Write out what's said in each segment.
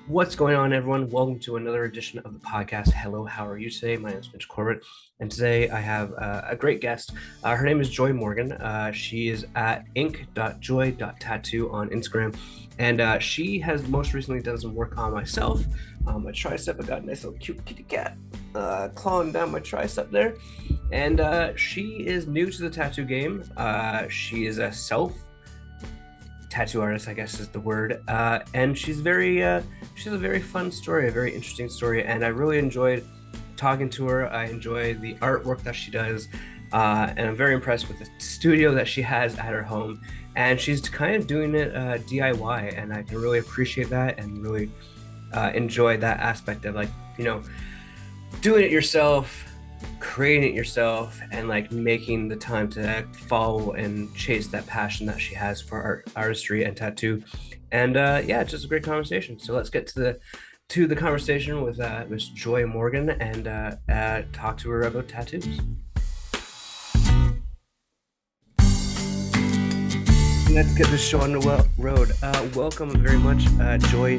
What's going on, everyone? Welcome to another edition of the podcast. Hello, how are you today? My name is Mitch Corbett, and today I have a great guest. Her name is Joy Morgan. She is at ink.joy.tattoo on Instagram, and she has most recently done some work on myself. My tricep, I got a nice little cute kitty cat clawing down my tricep there, and she is new to the tattoo game. She is a tattoo artist, I guess is the word, and she's a very fun story, a very interesting story, and I really enjoyed talking to her. I enjoy the artwork that she does, and I'm very impressed with the studio that she has at her home, and she's kind of doing it DIY, and I can really appreciate that and really enjoy that aspect of, like, doing it yourself, creating it yourself, and like making the time to follow and chase that passion that she has for artistry and tattoo. And yeah, it's just a great conversation. So let's get to the conversation with Miss Joy Morgan and talk to her about tattoos. Let's get this show on the road. Welcome very much, Joy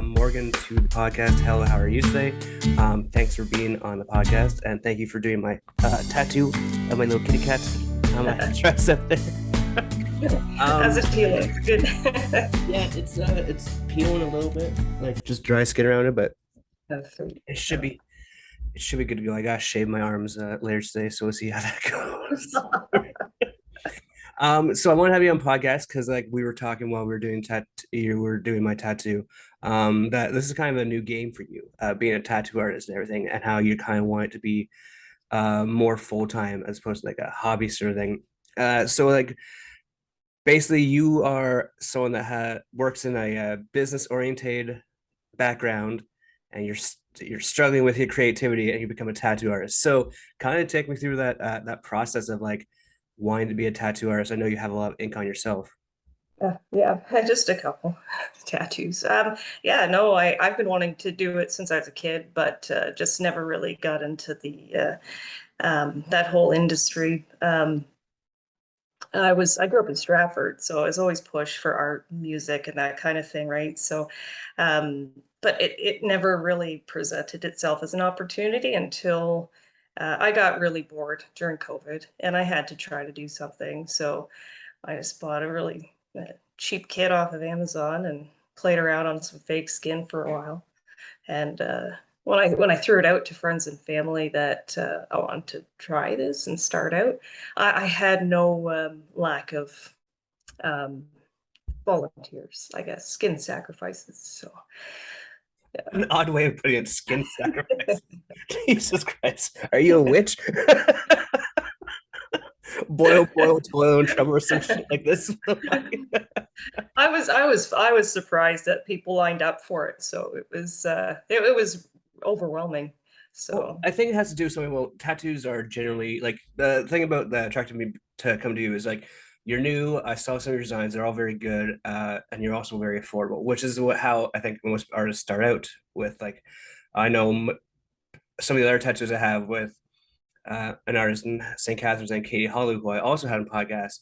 Morgan, to the podcast. Hello, how are you today? Thanks for being on the podcast, and thank you for doing my tattoo of my little kitty cat on my tricep there. How's it feeling? Good. Yeah, it's peeling a little bit, like just dry skin around it, but it should be good to go. I gotta shave my arms later today, so we'll see how that goes. So I want to have you on podcast because, like, we were talking while we were doing you were doing my tattoo. That this is kind of a new game for you, being a tattoo artist and everything, and how you kind of want it to be more full time as opposed to like a hobby sort of thing. So like basically, you are someone that works in a business oriented background, and you're struggling with your creativity, and you become a tattoo artist. So kind of take me through that process of like wanting to be a tattoo artist. I know you have a lot of ink on yourself. Yeah, just a couple tattoos. Yeah, no, I've been wanting to do it since I was a kid, but just never really got into the that whole industry. I grew up in Stratford, so I was always pushed for art, music, and that kind of thing, right? So, but it never really presented itself as an opportunity until I got really bored during COVID, and I had to try to do something. So I just bought a really cheap kit off of Amazon and played around on some fake skin for a while. And when I threw it out to friends and family that I wanted to try this and start out, I had no lack of um, volunteers, I guess, skin sacrifices. So yeah. An odd way of putting it, skin sacrifice. Jesus Christ. Are you a witch? Boil, toil, and trouble, or some shit like this. I was surprised that people lined up for it. So it was overwhelming. Well, So I think it has to do with something. Well, tattoos are generally like the thing about that attracted me to come to you is like you're new. I saw some of your designs; they're all very good, and you're also very affordable, which is how I think most artists start out with. Like, I know some of the other tattoos I have with an artist in St. Catharines and Katie Holly, who I also had on podcast.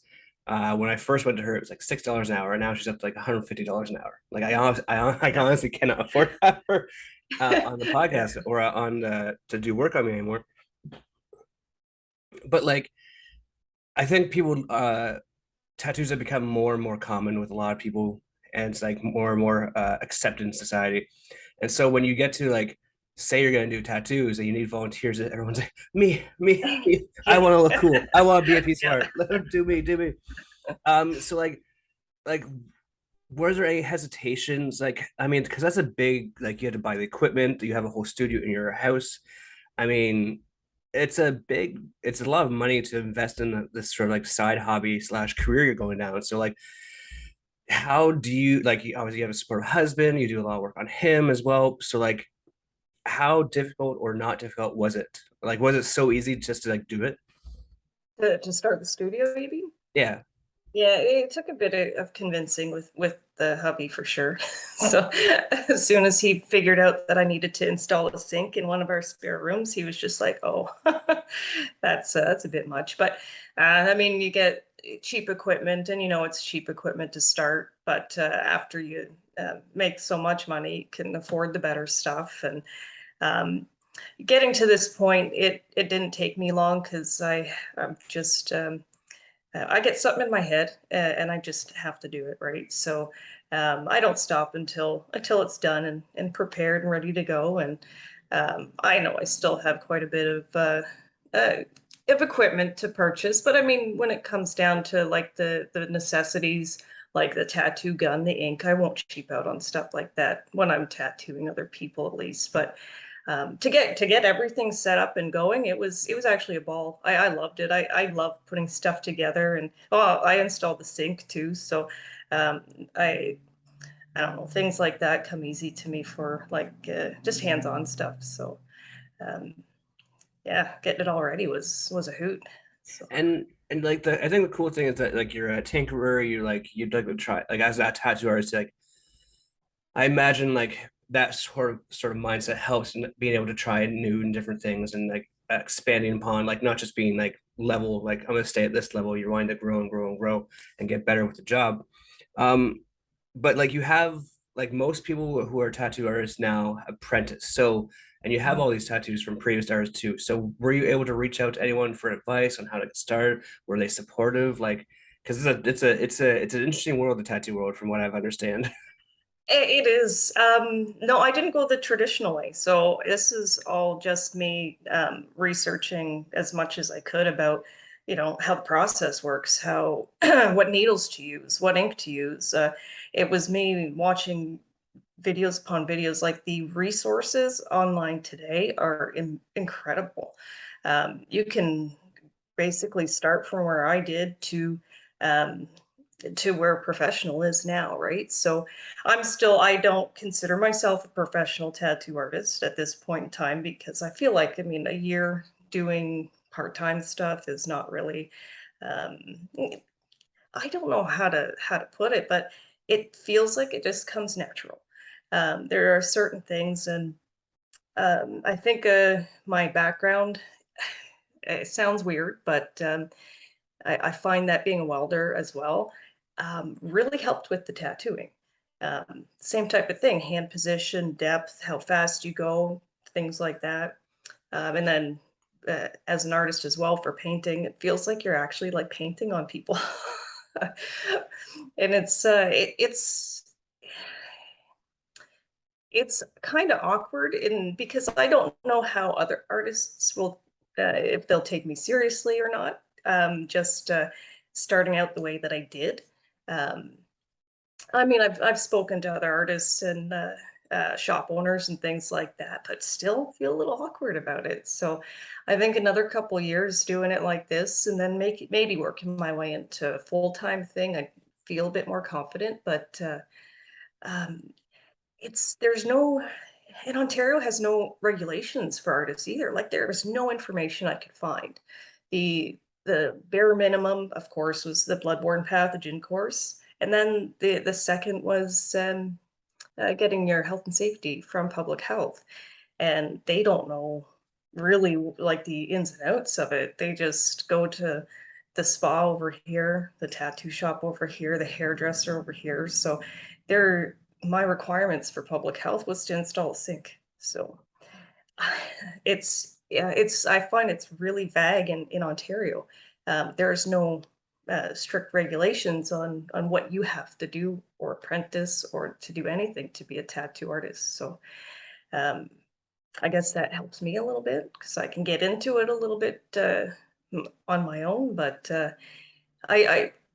When I first went to her, it was like $6 an hour, and now she's up to like $150 an hour. Like I honestly cannot afford to have her on the podcast or on to do work on me anymore. But like, I think people tattoos have become more and more common with a lot of people, and it's like more and more accepted in society. And so when you get to like say you're going to do tattoos and you need volunteers, everyone's like, me. I want to look cool. I want to be a piece of art. Let them do me. So like were there any hesitations? Like, I mean, because that's a big, like, you have to buy the equipment, you have a whole studio in your house. I mean, it's a lot of money to invest in this sort of like side hobby slash career you're going down. So like, how do you, like, obviously you have a supportive husband, you do a lot of work on him as well. So like, how difficult or not difficult was it? Like, was it so easy just to like do it? to start the studio, maybe. Yeah. Yeah, it took a bit of convincing with the hubby for sure. So as soon as he figured out that I needed to install a sink in one of our spare rooms, he was just like, "Oh, that's a bit much." But I mean, you get cheap equipment, and you know it's cheap equipment to start, but after you make so much money, you can afford the better stuff. And um, getting to this point, it didn't take me long because I'm just I get something in my head, and I just have to do it, right? So I don't stop until it's done and prepared and ready to go. And I know I still have quite a bit uh, of equipment to purchase, but I mean, when it comes down to like the necessities, like the tattoo gun, the ink, I won't cheap out on stuff like that when I'm tattooing other people, at least. But to get everything set up and going, it was actually a ball. I loved it. I love putting stuff together, and well, I installed the sink too. So um, I I don't know, things like that come easy to me for like just hands-on stuff. So um, yeah, getting it all ready was a hoot. So And like the I think the cool thing is that like you're a tinkerer, you'd like to try like as a tattoo artist, like I imagine like that sort of mindset helps in being able to try new and different things and like expanding upon like not just being like level like I'm gonna stay at this level. You're wanting to grow and grow and grow and get better with the job. Um, but like you have like most people who are tattoo artists now apprentice. So and you have mhm. all these tattoos from previous artists too. So were you able to reach out to anyone for advice on how to get started? Were they supportive? Like because it's an interesting world, the tattoo world, from what I've understand. It is. No, I didn't go the traditional way. So this is all just me researching as much as I could about, how the process works, how what needles to use, what ink to use. It was me watching videos upon videos. Like the resources online today are incredible. You can basically start from where I did um, to where professional is now, right? So I don't consider myself a professional tattoo artist at this point in time because I feel like, I mean, a year doing part-time stuff is not really, um, I don't know how to put it, but it feels like it just comes natural. There are certain things, and I think my background, it sounds weird, but I find that being a welder as well really helped with the tattooing. Same type of thing, hand position, depth, how fast you go, things like that. And then as an artist as well for painting, it feels like you're actually like painting on people. And it's kind of awkward in because I don't know how other artists will if they'll take me seriously or not. Just starting out the way that I did. Um, I mean, I've spoken to other artists and shop owners and things like that, but still feel a little awkward about it. So I think another couple years doing it like this, and then maybe working my way into a full time thing, I feel a bit more confident. But um, it's there's no and Ontario has no regulations for artists either. Like there was no information I could find. The bare minimum, of course, was the bloodborne pathogen course, and then the second was getting your health and safety from public health, and they don't know really like the ins and outs of it. They just go to the spa over here, the tattoo shop over here, the hairdresser over here. So they're my requirements for public health was to install a sink. So it's yeah, it's I find it's really vague in Ontario. There's no strict regulations on what you have to do or apprentice or to do anything to be a tattoo artist. So um, I guess that helps me a little bit because I can get into it a little bit on my own. But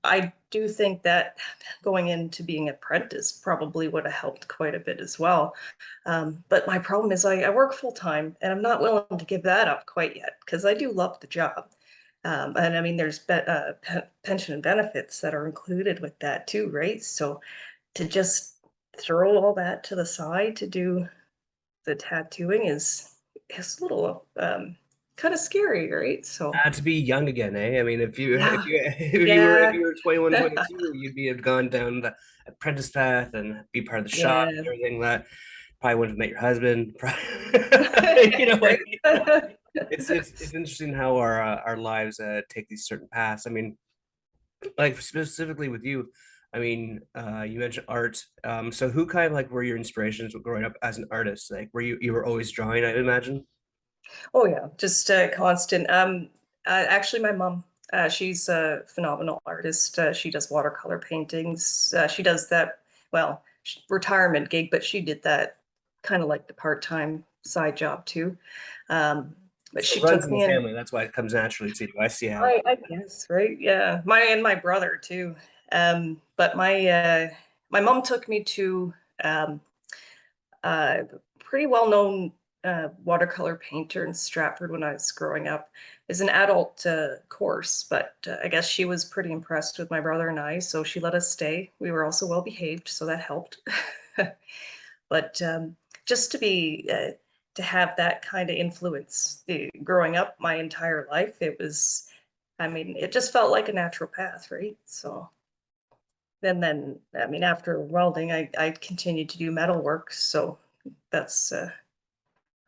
I do think that going into being apprentice probably would have helped quite a bit as well. But my problem is I work full time and I'm not willing to give that up quite yet because I do love the job. And I mean, there's pension and benefits that are included with that too, right? So to just throw all that to the side to do the tattooing is a little kind of scary, right? So To be young again, eh? I mean, if you if yeah, you if yeah, you were 21, 22, you'd be have gone down the apprentice path and be part of the shop yeah. and everything. That probably wouldn't have met your husband. You know, like Right. it's interesting how our lives take these certain paths. I mean, like specifically with you, I mean, you mentioned art. So who kind of like were your inspirations growing up as an artist? Like, you were always drawing, I imagine. Oh yeah, just constant. Actually, my mom, she's a phenomenal artist. She does watercolor paintings. She does that, well, retirement gig, but she did that kind of like the part-time side job too. Um, but So she it runs took in the me in. family. That's why it comes naturally to you. I see how. I guess, right? Yeah, my brother too. But my mom took me to um, a pretty well-known watercolor painter in Stratford when I was growing up. Is an adult course, but I guess she was pretty impressed with my brother and I, so she let us stay. We were also well behaved, so that helped. But just to have that kind of influence growing up my entire life, it was, I mean, it just felt like a natural path, right? So then, I mean, after welding, I continued to do metal work. So that's,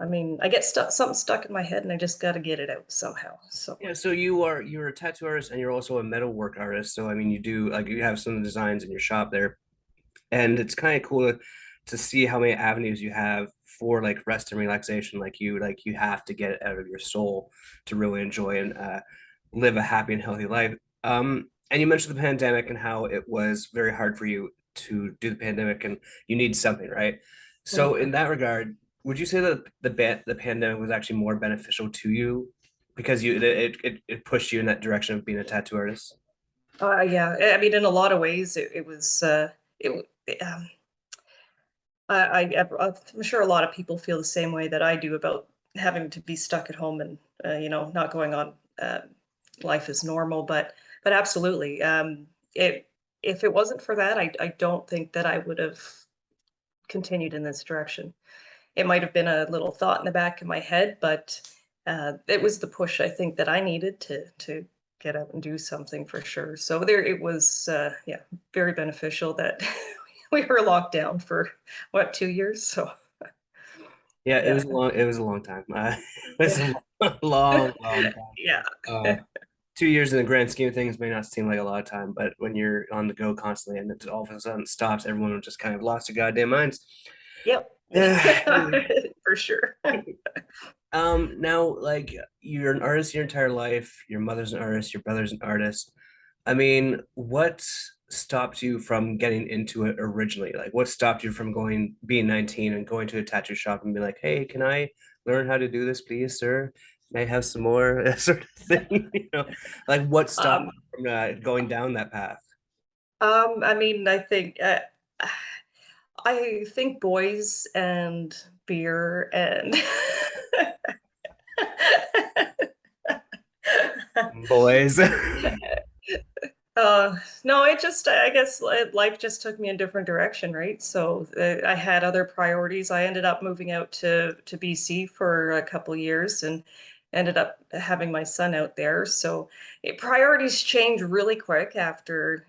I mean, I get stuck, something stuck in my head and I just got to get it out somehow. So Yeah, so you're a tattoo artist and you're also a metalwork artist. So I mean, you do like you have some of the designs in your shop there, and it's kind of cool to see how many avenues you have for like rest and relaxation. Like you have to get it out of your soul to really enjoy and live a happy and healthy life. And you mentioned the pandemic and how it was very hard for you to do the pandemic, and you need something, right? So mhm. in that regard, would you say that the pandemic was actually more beneficial to you because it pushed you in that direction of being a tattoo artist? Yeah, I mean, in a lot of ways, it was, it, um, I'm sure a lot of people feel the same way that I do about having to be stuck at home and, not going on life as normal. But absolutely, it if it wasn't for that, I don't think that I would have continued in this direction. It might have been a little thought in the back of my head, but it was the push I think that I needed to get out and do something for sure. So there, it was, yeah, very beneficial that we were locked down for what, 2 years. So Yeah, yeah, it was a long time. It was yeah, a long time. yeah, Uh, 2 years in the grand scheme of things may not seem like a lot of time, but when you're on the go constantly and it all of a sudden stops, everyone just kind of lost their goddamn minds. yep, Yeah. for sure. Now, like you're an artist your entire life, your mother's an artist, your brother's an artist. I mean, what stopped you from getting into it originally? Like, what stopped you from being 19 and going to a tattoo shop and be like, "Hey, can I learn how to do this, please, sir? May I have some more?" Sort of thing. Like what stopped Um, you from going down that path? I mean, I think boys and beer and Boys. Uh, no, it just, I guess life just took me in a different direction, right? So I had other priorities. I ended up moving out to BC for a couple years and ended up having my son out there. So priorities change really quick after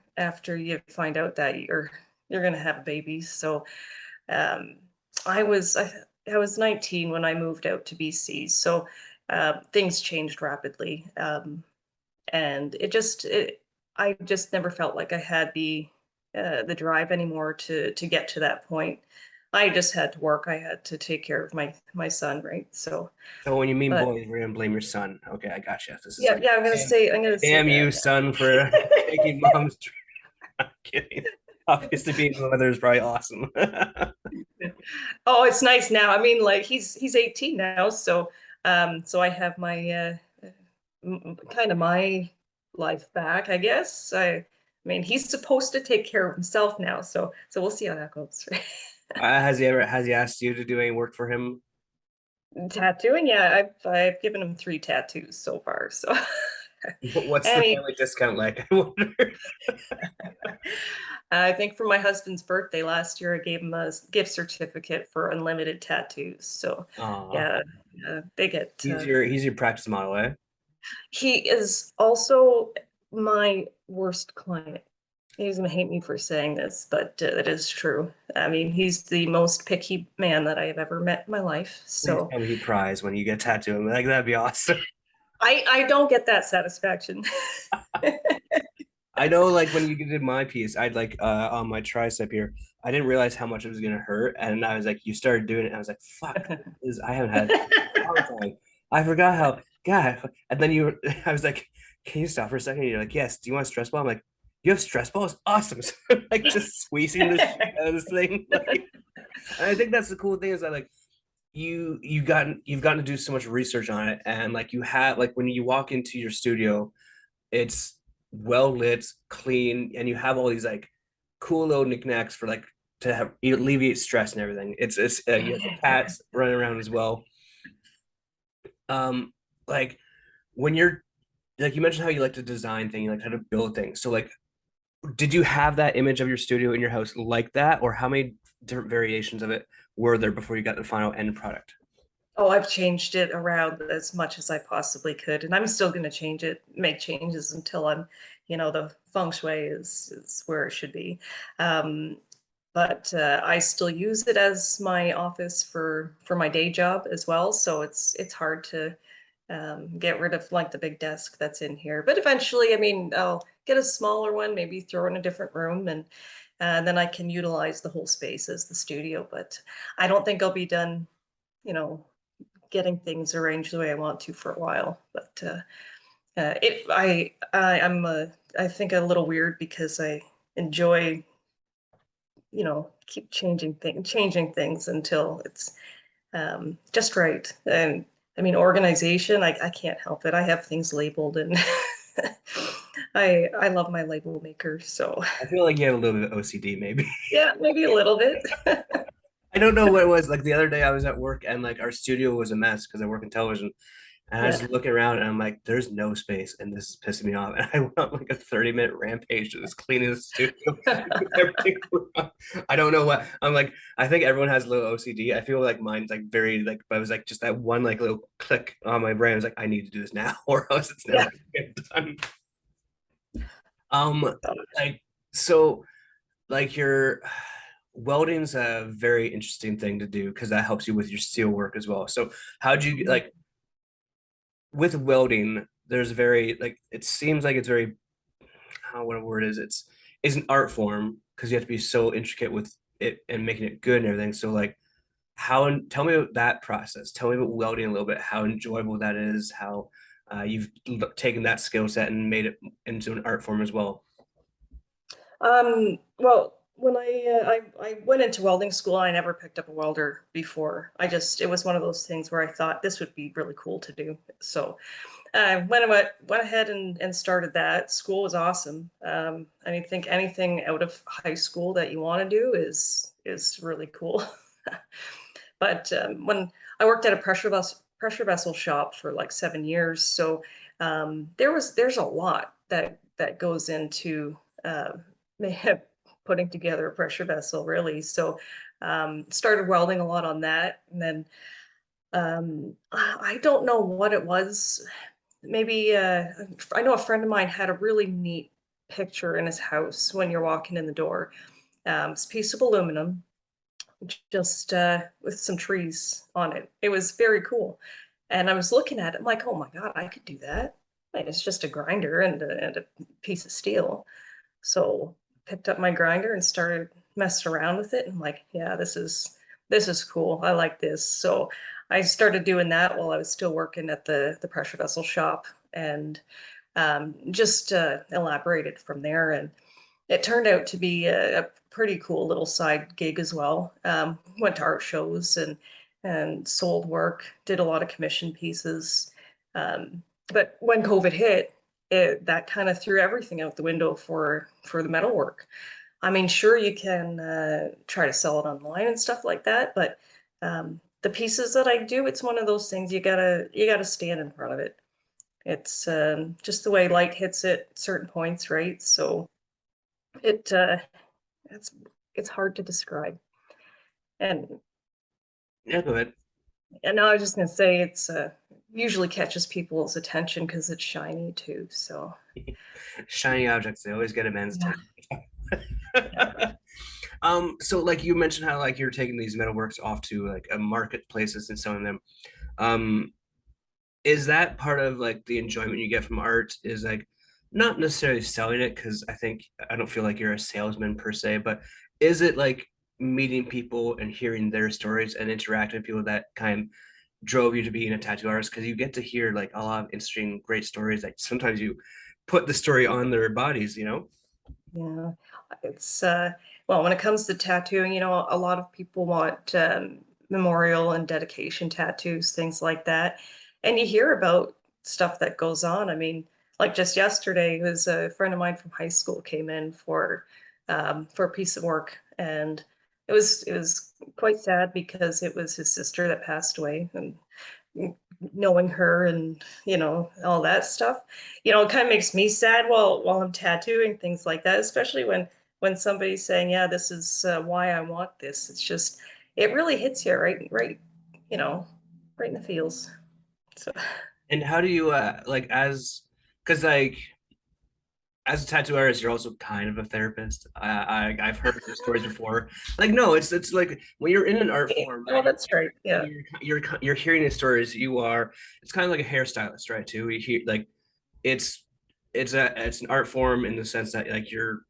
you find out that you're going to have a baby. So um, I was I, I was 19 when I moved out to BC. So things changed rapidly. And I just never felt like I had the drive anymore to get to that point. I just had to work. I had to take care of my son, right? So, So when you mean but boys, we're gonna blame your son. Okay, I got you. This is yeah, like, yeah, damn, I'm gonna say damn that. you, son, for taking mom's. I'm kidding. Obviously, being a mother is probably awesome. Oh, it's nice now. I mean, like he's 18 now, so so I have my kind of my life back, I guess. I mean, he's supposed to take care of himself now, so we'll see how that goes. Has he asked you to do any work for him? Tattooing, yeah, I've given him 3 tattoos so far, so What's the Any, family discount like? I wonder. I think for my husband's birthday last year, I gave him a gift certificate for unlimited tattoos. So, Aw, yeah, they get. he's your practice model, eh? He is also my worst client. He's gonna hate me for saying this, but it is true. I mean, he's the most picky man that I have ever met in my life. Please So tell me he cries when you get tattooed. Like that'd be awesome. I don't get that satisfaction. I know, like when you did my piece, I'd like on my tricep here, I didn't realize how much it was gonna hurt, and I was like, you started doing it, and I was like, fuck, this is, I haven't had a long time. I forgot how God, and then you, I was like, can you stop for a second? And you're like, yes. Do you want a stress ball? I'm like, you have stress balls? Awesome. So like just squeezing the shit out of this thing. Like, and I think that's the cool thing is that like you've gotten to do so much research on it, and like you have like when you walk into your studio it's well lit, clean, and you have all these like cool little knickknacks for like to have alleviate stress and everything. It's you have the cats running around as well. Um, like when you're like you mentioned how you like to design things, you like how to build things. So like, did you have that image of your studio in your house like that, or how many different variations of it were there before you got the final end product? Oh, I've changed it around as much as I possibly could, and I'm still going to change it, make changes until the feng shui is where it should be. Um, but I still use it as my office for my day job as well. So it's hard to get rid of like the big desk that's in here. But eventually, I mean, I'll get a smaller one, maybe throw in a different room, and then I can utilize the whole space as the studio. But I don't think I'll be done, you know, getting things arranged the way I want to for a while. But I think a little weird because I enjoy keep changing things until it's just right. And I mean, organization, I can't help it. I have things labeled and I love my label maker. So I feel like you have a little bit of OCD, maybe. yeah, maybe a little bit. I don't know what it was. Like the other day, I was at work and like our studio was a mess because I work in television. And I was Yeah. just looking around and I'm like, there's no space and this is pissing me off. And I went on like a 30-minute rampage to this cleaning the studio. Everything wrong. I don't know what I'm like. I think everyone has a little OCD. I feel like mine's like very like, but I was like just that one like little click on my brain. I was like, I need to do this now or else it's never Yeah. gonna get done. Um, like so like your welding's a very interesting thing to do because that helps you with your steel work as well. So how'd you like with welding, there's very like it seems like it's very how what a word is it's an art form because you have to be so intricate with it and making it good and everything. So like how tell me about that process. Tell me about welding a little bit, how enjoyable that is, how you've taken that skill set and made it into an art form as well. Well, when I went into welding school, I never picked up a welder before. It was one of those things where I thought this would be really cool to do. So went ahead and started that. School was awesome. I think anything out of high school that you want to do is really cool. But when I worked at a pressure vessel shop for like 7 years, so there's a lot that goes into uh, putting together a pressure vessel, really. So started welding a lot on that, and then I don't know what it was. Maybe I know a friend of mine had a really neat picture in his house when you're walking in the door. It's a piece of aluminum just with some trees on it. It was very cool. And I was looking at it, I'm like, oh my God, I could do that. Like, it's just a grinder and a piece of steel. So picked up my grinder and started messing around with it. And I'm like, yeah, this is cool. I like this. So I started doing that while I was still working at the pressure vessel shop and just elaborated from there. And it turned out to be a pretty cool little side gig as well. Went to art shows and sold work, did a lot of commission pieces. But when COVID hit, that kind of threw everything out the window for the metal work. I mean, sure you can try to sell it online and stuff like that, but the pieces that I do, it's one of those things you gotta stand in front of it It's just the way light hits it at certain points, right? So it it's it's hard to describe. And Yeah, go ahead. and I was just gonna say it's usually catches people's attention because it's shiny too. So Shiny objects, they always get a man's yeah, attention. yeah. So like you mentioned how like you're taking these metalworks off to like a marketplaces and selling them. Um, is that part of like the enjoyment you get from art is like not necessarily selling it because I don't feel like you're a salesman per se, but is it like meeting people and hearing their stories and interacting with people that kind of drove you to being a tattoo artist? Because you get to hear like a lot of interesting, great stories that sometimes you put the story on their bodies, you know? Yeah, it's well, when it comes to tattooing, a lot of people want memorial and dedication tattoos, things like that. And you hear about stuff that goes on. I mean, like just yesterday, it was a friend of mine from high school came in for a piece of work, and it was quite sad because it was his sister that passed away, and n- knowing her and all that stuff, it kind of makes me sad while I'm tattooing things like that, especially when somebody's saying, yeah, this is why I want this. It's just, it really hits you right, you know right in the feels. So And how do you like because like as a tattoo artist, you're also kind of a therapist. I've heard the stories before. Like, no, it's like when you're in an art form, oh, that's right, yeah. you're hearing these stories. It's kind of like a hairstylist, right? Too. You hear like it's it's an art form in the sense that like you're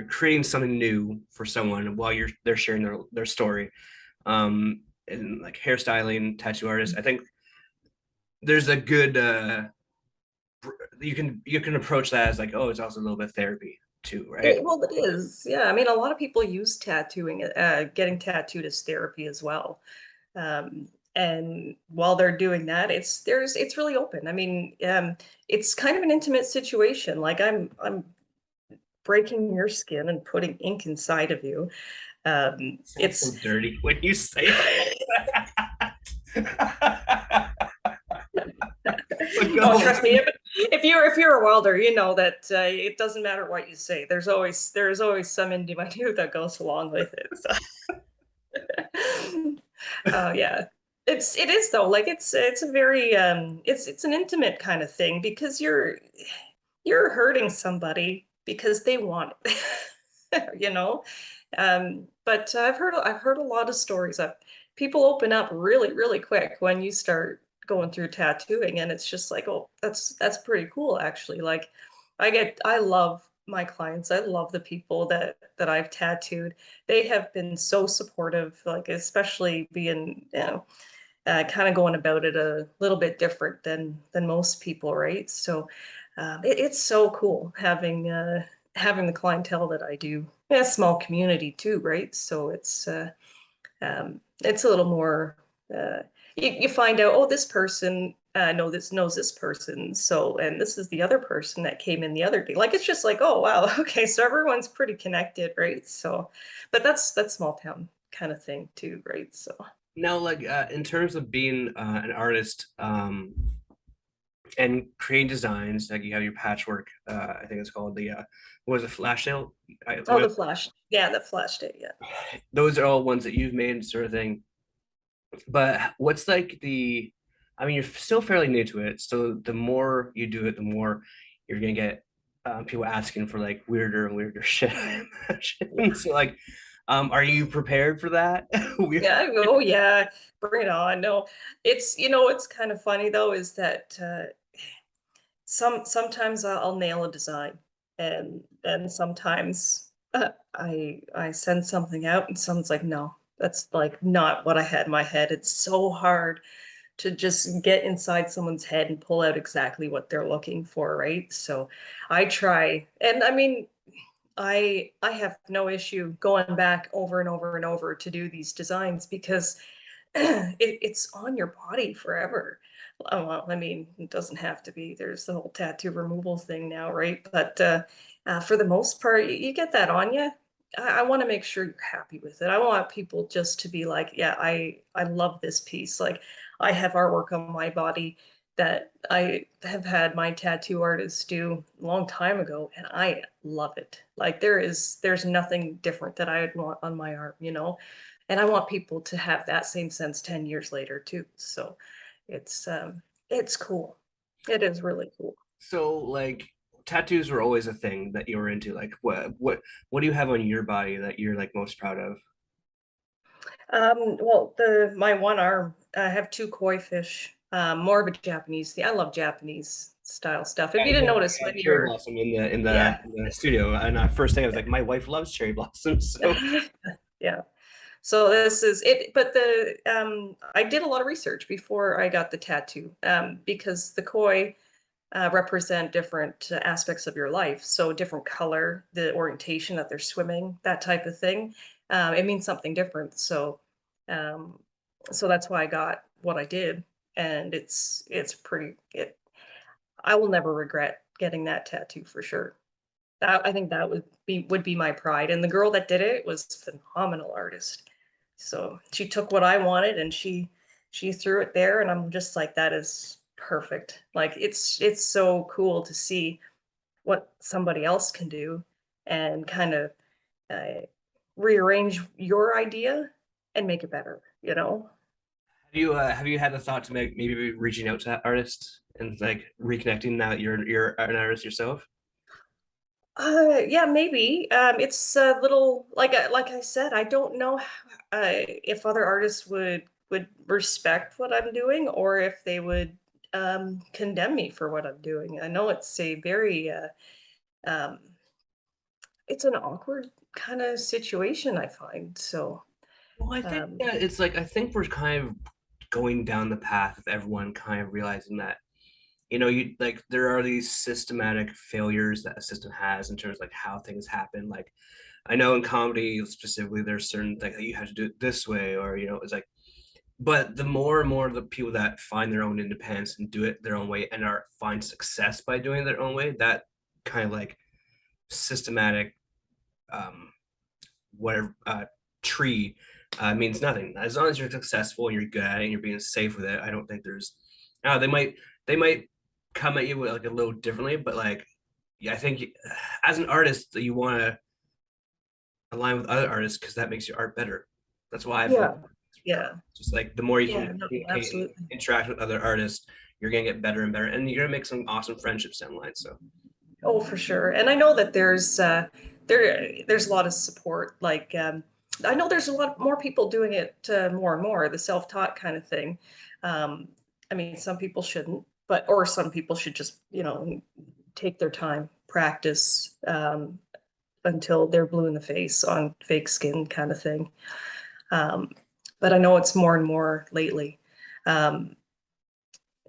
creating something new for someone while they're sharing their story. And like hairstyling, tattoo artists, I think there's a good you can approach that as like, oh, it's also a little bit of therapy too, right? Well, it is, yeah. I mean, a lot of people use tattooing, getting tattooed as therapy as well. And while they're doing that, it's really open. I mean, it's kind of an intimate situation. Like I'm breaking your skin and putting ink inside of you. It sounds so It's dirty when you say that. But oh, go trust me, if you're a welder, you know that it doesn't matter what you say. There's always some innuendo that goes along with it. So. Yeah. It is though. Like it's a very it's an intimate kind of thing because you're hurting somebody because they want it. But I've heard a lot of stories of people open up really, really quick when you start going through tattooing, and it's just like, oh, that's pretty cool actually. Like I love my clients. I love the people that I've tattooed. They have been so supportive, like especially being, kind of going about it a little bit different than most people, right? So it's so cool having the clientele that I do. Yeah, a small community too, right? So it's a little more. Uh, you find out, oh, this person knows this person, so and this is the other person that came in the other day. Like it's just like, oh wow, okay, so everyone's pretty connected, right? So, but that's small town kind of thing too, right? So. now, like in terms of being an artist and creating designs, like you have your patchwork. I think it's called the what was it, flash sale? Oh, the Flash. Yeah, the Flash day. Yeah. Those are all ones that you've made, sort of thing. But what's like I mean, you're still fairly new to it, so the more you do it, the more you're gonna get people asking for like weirder and weirder shit, I imagine. So like, are you prepared for that? Weird. Yeah. Oh, yeah. Bring it on. No, it's kind of funny though, is that sometimes I'll nail a design, and sometimes I send something out, and someone's like, no, that's like not what I had in my head. It's so hard to just get inside someone's head and pull out exactly what they're looking for, right? So I try, and I mean, I have no issue going back over and over and over to do these designs because it's on your body forever. Well, I mean, it doesn't have to be. There's the whole tattoo removal thing now, right? But for the most part, you get that on you. I want to make sure you're happy with it. I want people just to be like, yeah, I love this piece. Like I have artwork on my body that I have had my tattoo artist do a long time ago, and I love it. Like there's nothing different that I'd want on my arm, you know? And I want people to have that same sense 10 years later too. So it's it's cool. It is really cool. So like tattoos were always a thing that you were into. Like what do you have on your body that you're like most proud of? Well, the my one arm, I have two koi fish. More of a Japanese thing. I love Japanese style stuff. If Yeah, you didn't you notice when had cherry you're, blossom in the yeah. studio, and first thing I was like, my wife loves cherry blossoms. So Yeah. So this is it, but the I did a lot of research before I got the tattoo, because the koi represent different aspects of your life. So different color, the orientation that they're swimming, that type of thing. It means something different. Um, so that's why I got what I did, and it's pretty. I will never regret getting that tattoo for sure. I think that would be my pride. And the girl that did it was a phenomenal artist. So she took what I wanted and she threw it there, and I'm just like, that is perfect. Like it's so cool to see what somebody else can do and kind of uh, rearrange your idea and make it better, you know? have you had the thought to make maybe reaching out to that artist and like reconnecting now that you're an artist yourself? Yeah, maybe. It's a little like I said, I don't know if other artists would respect what I'm doing or if they would condemn me for what I'm doing. I know it's a very um, it's an awkward kind of situation I find. So Well, I think um, that it's like I think we're kind of going down the path of everyone kind of realizing that you like there are these systematic failures that a system has in terms of like how things happen. Like I know in comedy specifically, there's certain things that you have to do it this way, or it's like. But the more and more the people that find their own independence and do it their own way and are find success by doing it their own way, that kind of like systematic um whatever tree means nothing. As long as you're successful and you're good at it and you're being safe with it, I don't think there's they might come at you with like a little differently, but like yeah, I think as an artist you want to align with other artists because that makes your art better. That's why I've yeah, yeah, just like the more you yeah, can no, communicate and absolutely. interact with other artists, you're gonna get better and better, and you're gonna make some awesome friendships down the line. So Oh, for sure. And I know that there's a lot of support. Like I know there's a lot more people doing it more and more, the self-taught kind of thing. Um, I mean, some people shouldn't, but or some people should just, take their time, practice until they're blue in the face on fake skin kind of thing. Um, but I know it's more and more lately. Um,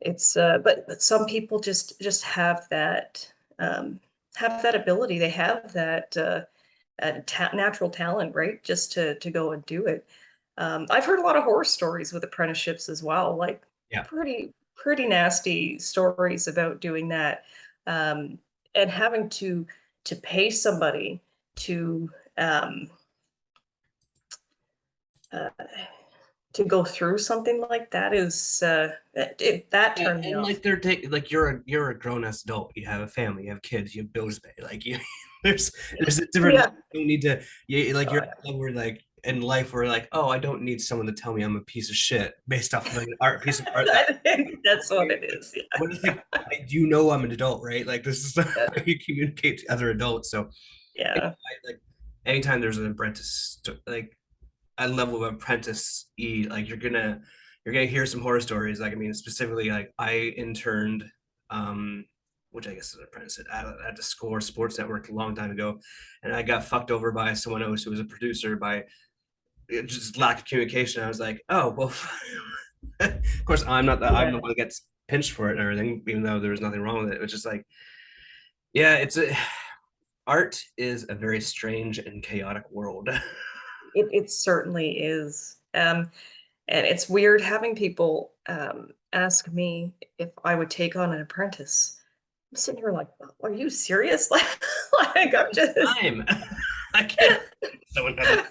it's but some people just have that ability. They have that natural talent, right? Just to go and do it. I've heard a lot of horror stories with apprenticeships as well, like yeah. pretty nasty stories about doing that, um, and having to pay somebody to um, uh, to go through something like that is that Yeah, turned me and off. like they're taking like you're a grown ass adult. You have a family, you have kids, you have bills to pay. Like you, there's there's a different. Yeah. You don't need to. You like you're Oh, at a level where like in life where like oh I don't need someone to tell me I'm a piece of shit based off of like an art piece of art that I think that's what it is. what is like I'm an adult, right? Like this is Yeah. how you communicate to other adults. So Yeah. like anytime there's an apprentice like a level of apprentice like you're gonna hear some horror stories. Like I mean specifically like I interned um which I guess is an apprentice at the Score Sports Network a long time ago, and I got fucked over by someone else who was a producer by just lack of communication. I was like, oh well, of course I'm the Yeah. one that gets pinched for it and everything, even though there was nothing wrong with it. It was just like, yeah, art is a very strange and chaotic world. It certainly is. And it's weird having people ask me if I would take on an apprentice. I'm sitting here like, are you serious? Like I'm just Time. I can't someone have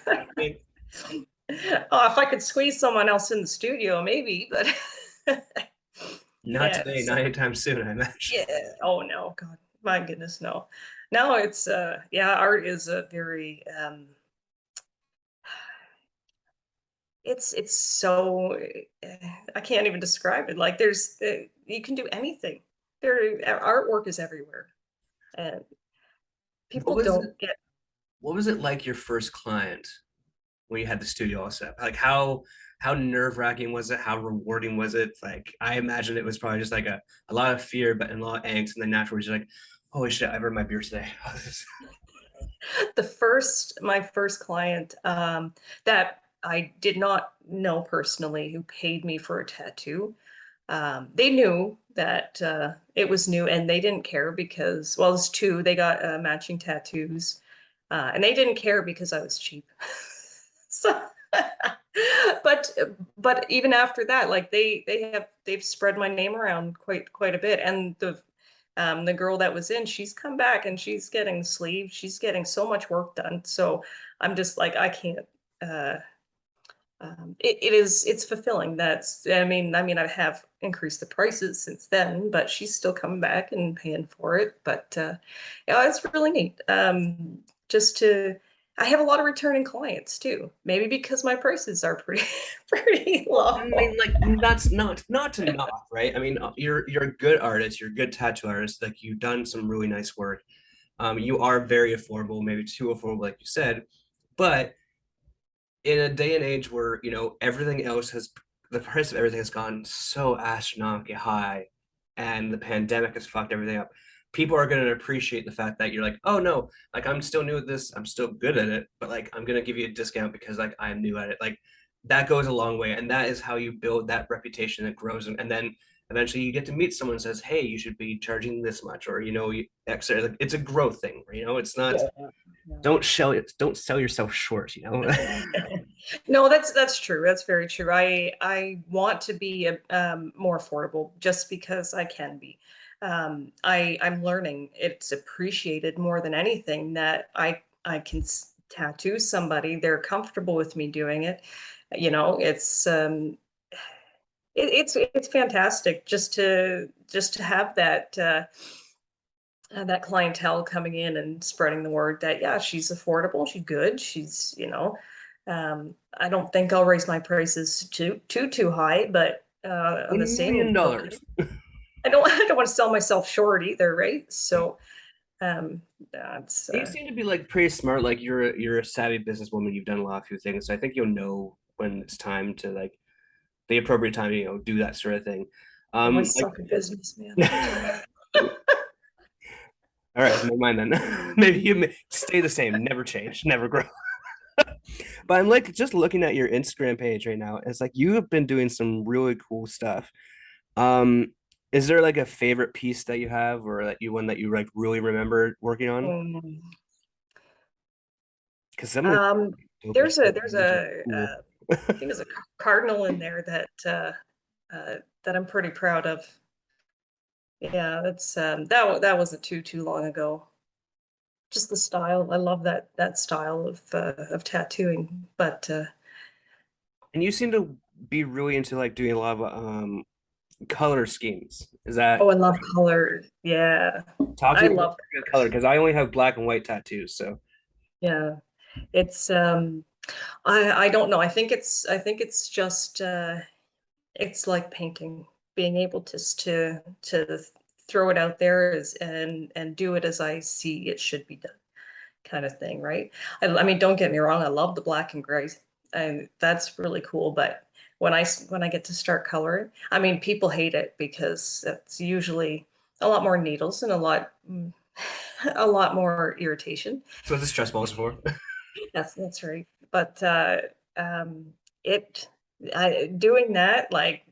oh, if I could squeeze someone else in the studio, maybe, but Not Yeah. today, not So anytime soon, I imagine. yeah. Oh no, God, my goodness, no. Now it's yeah, art is a very it's so I can't even describe it. Like there's you can do anything. There artwork is everywhere. And What people was it, don't get what was it like your first client when you had the studio all set up? Like how nerve-wracking was it? How rewarding was it? Like I imagine it was probably just like a lot of fear, but and a lot of angst, and then afterwards you're like, holy shit, I've earned my beer today. my first client that I did not know personally who paid me for a tattoo. They knew that it was new and they didn't care because, well, it's two, they got matching tattoos and they didn't care because I was cheap. So, but but even after that, like they've spread my name around quite a bit, and the girl that was in, she's come back and she's getting sleeves, she's getting so much work done. So I'm just like I can't. Uh, it's fulfilling. I mean, I have increased the prices since then, but she's still coming back and paying for it. But yeah, it's really neat. Just to, I have a lot of returning clients too. Maybe because my prices are pretty pretty I mean, low. like that's not to knock, right? I mean, you're a good artist, you're a good tattoo artist. Like you've done some really nice work. You are very affordable, maybe too affordable, like you said. But in a day and age where everything else has the price of everything has gone so astronomically high, and the pandemic has fucked everything up. People are going to appreciate the fact that you're like, oh no, like I'm still new at this, I'm still good at it, but like I'm going to give you a discount because like I'm new at it. Like that goes a long way, and that is how you build that reputation that grows, and then eventually you get to meet someone who says, hey, you should be charging this much, or extra. Like, it's a growth thing, it's not. Yeah. Yeah. Don't sell yourself short. No, that's true. That's very true. I want to be more affordable just because I can be. I'm learning. It's appreciated more than anything that I can tattoo somebody. They're comfortable with me doing it. It's it's fantastic just to have that clientele coming in and spreading the word that yeah, she's affordable, she's good, I don't think I'll raise my prices too high, but on the $1 same million. token, I don't want to sell myself short either, right? So that's You seem to be like pretty smart. Like you're a savvy businesswoman. You've done a lot of few things, so I think you'll know when it's time to like the appropriate time to do that sort of thing. always Like, suck at business, man. all right, never mind then. Maybe you stay the same, never change, never grow. But I'm like just looking at your Instagram page right now. It's like you have been doing some really cool stuff. Um, is there like a favorite piece that you have, or that you one that you like really remember working on? Mm. Because some of Um, the dope as there's a shit. there's Those are a cool. I think there's a cardinal in there that I'm pretty proud of. Yeah, that's that wasn't too long ago. Just the style. I love that style of tattooing. But And you seem to be really into like doing a lot of color schemes. Is that oh, I love color. Yeah, talk to I me about love color? colors. Because I only have black and white tattoos. So Yeah, it's I don't know. I think it's just it's like painting, being able to throw it out there and do it as I see it should be done, kind of thing, right? I mean, don't get me wrong, I love the black and gray, and that's really cool. But when I get to start coloring, I mean, people hate it because it's usually a lot more needles and a lot more irritation. so what's the stress balls for? That's right. But um, it I doing that like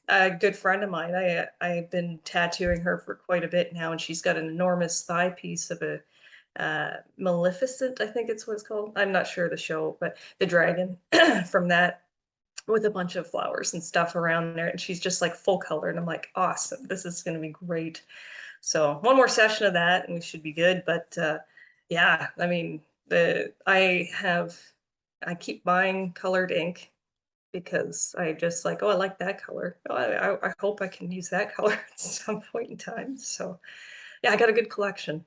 a good friend of mine. I've been tattooing her for quite a bit now, and she's got an enormous thigh piece of a Maleficent, I think it's what it's called. I'm not sure the show, but the dragon from that with a bunch of flowers and stuff around there. And she's just like full color. And I'm like, awesome, this is going to be great. So one more session of that and we should be good. But yeah, I mean, I keep buying colored ink because I just like, oh, I like that color. Oh, I hope I can use that color at some point in time. So yeah, I got a good collection.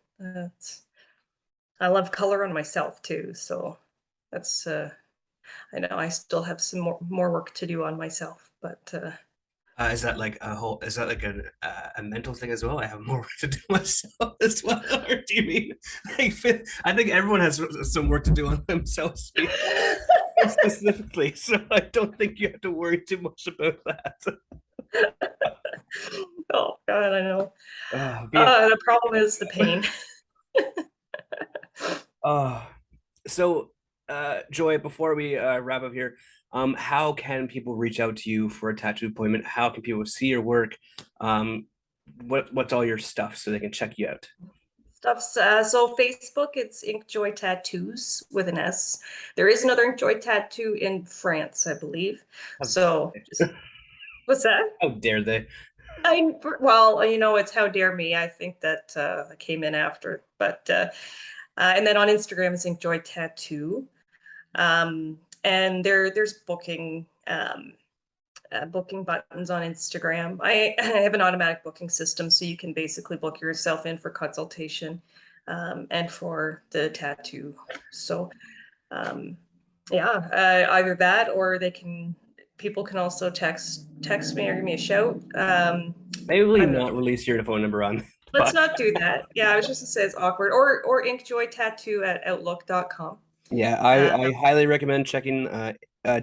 I love color on myself too. So that's I know I still have some more work to do on myself, but Is that like a whole? Is that like a mental thing as well? I have more work to do myself as well, or do you mean like? I think everyone has some work to do on themselves specifically, so I don't think you have to worry too much about that. oh God, I know. Being, The problem is the pain. uh, so, Joy, before we wrap up here, how can people reach out to you for a tattoo appointment? How can people see your work? Um, what's all your stuff so they can check you out? Stuff's so Facebook, it's Inkjoy Tattoos with an S. There is another Inkjoy Tattoo in France, I believe. How, So just what's that? how dare they? Well, it's how dare me. I think that I came in after, but and then on Instagram it's Inkjoy Tattoo. And there's booking buttons on Instagram. I have an automatic booking system, so you can basically book yourself in for consultation and for the tattoo. So yeah, either that or people can also text me or give me a shout. Maybe I don't not know. release your phone number on. Let's not do that. Yeah, I was just gonna say it's awkward. Or inkjoytattoo@outlook.com. Yeah, Uh, I highly recommend checking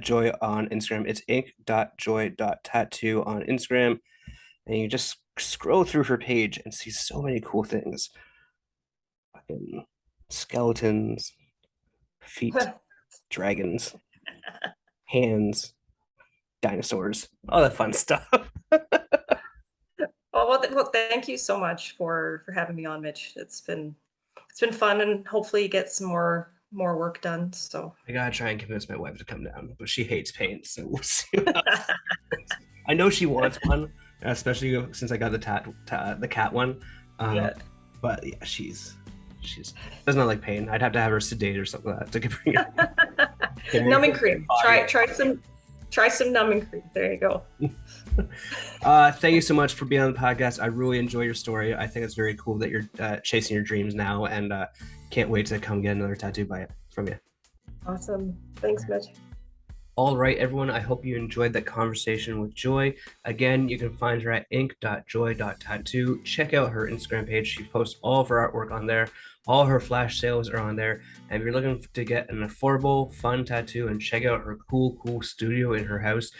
Joy on Instagram. It's ink.joy.tattoo on Instagram. And you just scroll through her page and see so many cool things. Fucking skeletons, feet, dragons, hands, dinosaurs, all that fun stuff. well, thank you so much for having me on, Mitch. It's been fun, and hopefully you get some more work done. So I gotta try and convince my wife to come down, but she hates paint, so we'll see. I know she wants one, especially since I got the cat one. yeah. But yeah, she's does not like pain. I'd have to have her sedate or something like that to give her Numbing cream. Try some numbing cream. There you go. Thank you so much for being on the podcast. I really enjoy your story. I think it's very cool that you're chasing your dreams now, and can't wait to come get another tattoo from you. Awesome. Thanks, Mitch. All right, everyone. I hope you enjoyed that conversation with Joy. Again, you can find her at ink.joy.tattoo. Check out her Instagram page. She posts all of her artwork on there. All her flash sales are on there. And if you're looking to get an affordable, fun tattoo and check out her cool studio in her house,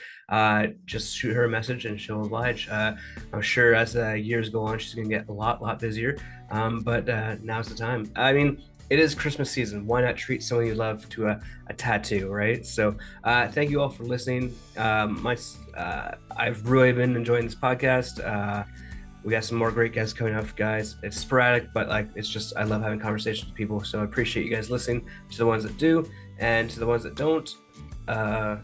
just shoot her a message and she'll oblige. I'm sure as the years go on, she's going to get a lot busier. But now's the time. I mean, it is Christmas season. Why not treat someone you love to a tattoo, right? So thank you all for listening. I've really been enjoying this podcast. We got some more great guests coming up, guys. It's sporadic, but it's just, I love having conversations with people. So I appreciate you guys listening, to the ones that do, and to the ones that don't. Well,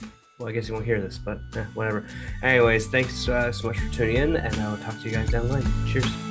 I guess you won't hear this, but whatever. Anyways, thanks so much for tuning in, and I will talk to you guys down the line. Cheers.